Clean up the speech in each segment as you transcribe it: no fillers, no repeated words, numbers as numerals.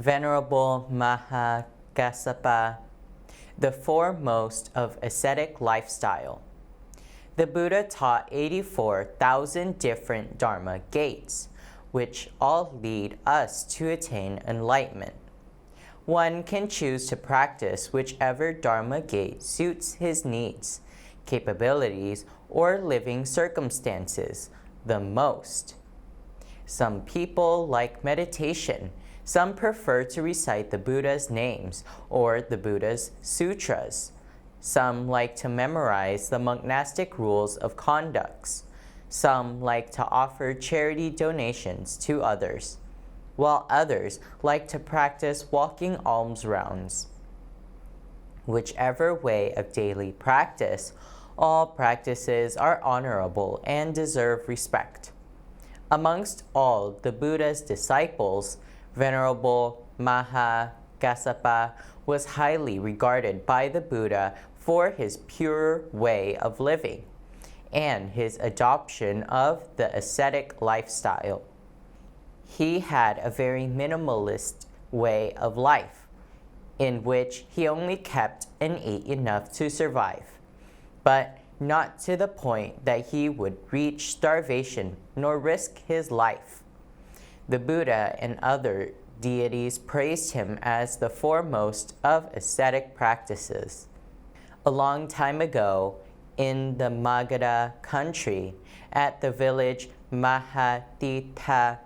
Venerable Maha Kassapa, the foremost of ascetic lifestyle. The Buddha taught 84,000 different Dharma gates, which all lead us to attain enlightenment. One can choose to practice whichever Dharma gate suits his needs, capabilities, or living circumstances the most. Some people like meditation. Some prefer to recite the Buddha's names or the Buddha's sutras. Some like to memorize the monastic rules of conducts. Some like to offer charity donations to others, while others like to practice walking alms rounds. Whichever way of daily practice, all practices are honorable and deserve respect. Amongst all the Buddha's disciples, Venerable Maha Kassapa was highly regarded by the Buddha for his pure way of living and his adoption of the ascetic lifestyle. He had a very minimalist way of life, in which he only kept and ate enough to survive, but not to the point that he would reach starvation nor risk his life. The Buddha and other deities praised him as the foremost of ascetic practices. A long time ago, in the Magadha country, at the village Mahatitha,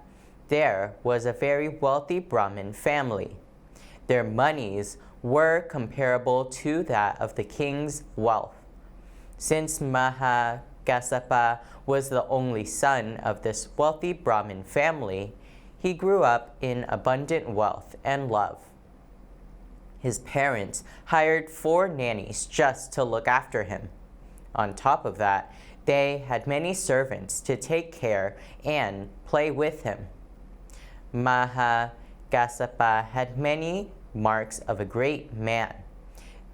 there was a very wealthy Brahmin family. Their monies were comparable to that of the king's wealth. Since Maha Kassapa was the only son of this wealthy Brahmin family, he grew up in abundant wealth and love. His parents hired 4 nannies just to look after him. On top of that, they had many servants to take care and play with him. Maha Kassapa had many marks of a great man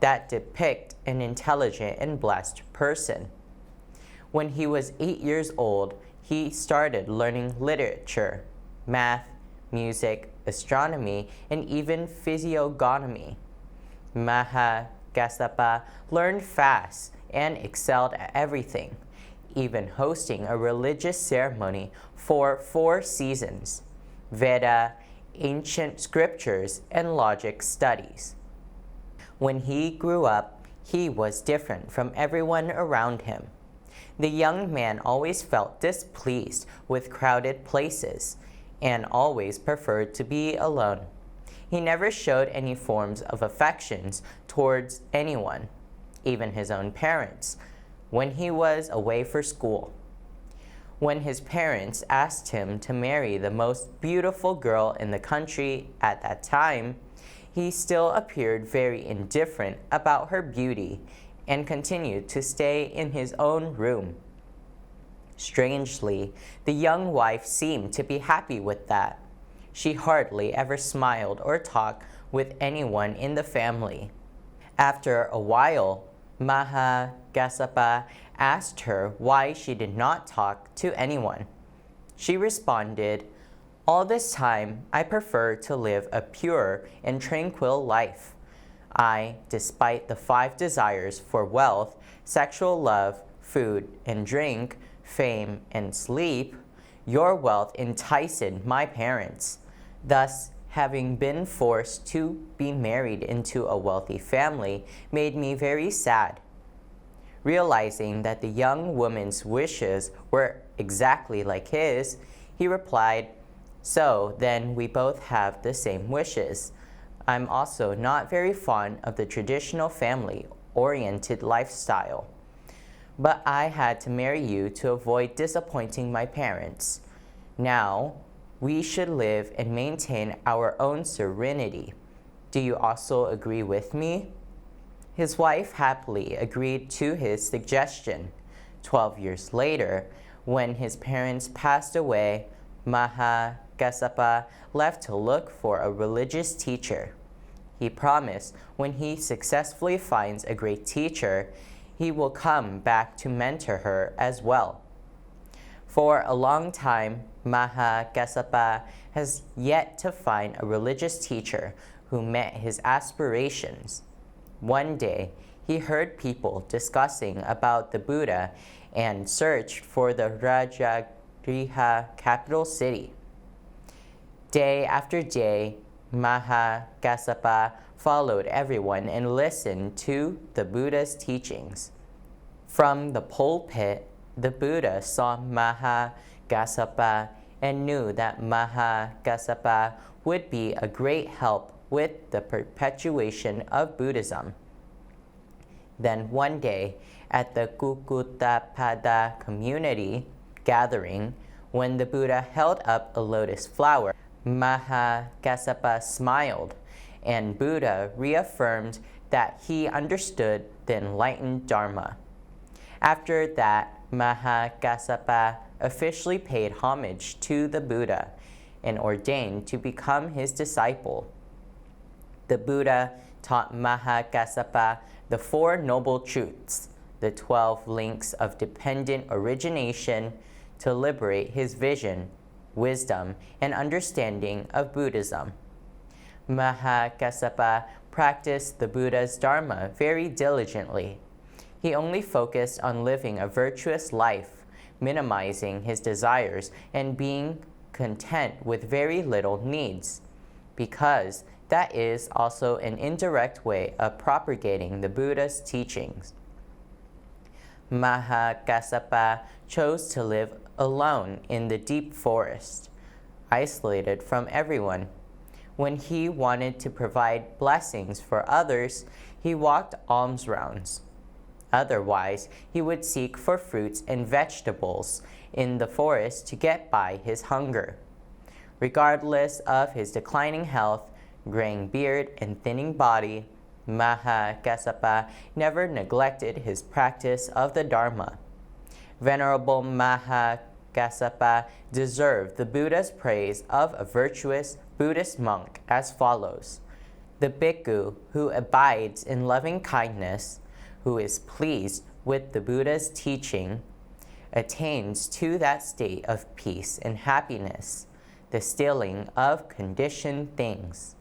that depict an intelligent and blessed person. When he was 8 years old, he started learning literature, math, music, astronomy, and even physiognomy. Maha Kassapa learned fast and excelled at everything, even hosting a religious ceremony for 4 seasons, Veda, ancient scriptures, and logic studies. When he grew up, he was different from everyone around him. The young man always felt displeased with crowded places and always preferred to be alone. He never showed any forms of affections towards anyone, even his own parents, when he was away for school. When his parents asked him to marry the most beautiful girl in the country at that time, he still appeared very indifferent about her beauty and continued to stay in his own room. Strangely, the young wife seemed to be happy with that. She hardly ever smiled or talked with anyone in the family. After a while, Maha Kassapa asked her why she did not talk to anyone. She responded, "All this time, I prefer to live a pure and tranquil life. I, despite the 5 desires for wealth, sexual love, food and drink, fame and sleep, your wealth enticed my parents. Thus, having been forced to be married into a wealthy family made me very sad." Realizing that the young woman's wishes were exactly like his, he replied, "So then we both have the same wishes. I'm also not very fond of the traditional family-oriented lifestyle. But I had to marry you to avoid disappointing my parents. Now, we should live and maintain our own serenity. Do you also agree with me?" His wife happily agreed to his suggestion. 12 years later, when his parents passed away, Maha Kassapa left to look for a religious teacher. He promised when he successfully finds a great teacher, he will come back to mentor her as well. For a long time, Maha Kassapa has yet to find a religious teacher who met his aspirations. One day, he heard people discussing about the Buddha and searched for the Rajagriha capital city. Day after day, Maha Kassapa followed everyone and listened to the Buddha's teachings. From the pulpit, the Buddha saw Maha Kassapa and knew that Maha Kassapa would be a great help with the perpetuation of Buddhism. Then one day, at the Kukutapada community gathering, when the Buddha held up a lotus flower, Maha Kassapa smiled, and Buddha reaffirmed that he understood the enlightened Dharma. After that, Maha Kassapa officially paid homage to the Buddha and ordained to become his disciple. The Buddha taught Maha Kassapa the Four Noble Truths, the 12 links of dependent origination, to liberate his vision, wisdom, and understanding of Buddhism. Maha Kassapa practiced the Buddha's Dharma very diligently. He only focused on living a virtuous life, minimizing his desires, and being content with very little needs, because that is also an indirect way of propagating the Buddha's teachings. Maha Kassapa chose to live alone in the deep forest, isolated from everyone. When he wanted to provide blessings for others, he walked alms rounds. Otherwise, he would seek for fruits and vegetables in the forest to get by his hunger. Regardless of his declining health, graying beard, and thinning body, Maha Kassapa never neglected his practice of the Dharma. Venerable Maha Kassapa deserved the Buddha's praise of a virtuous Buddhist monk as follows: the bhikkhu who abides in loving kindness, who is pleased with the Buddha's teaching, attains to that state of peace and happiness, the stilling of conditioned things.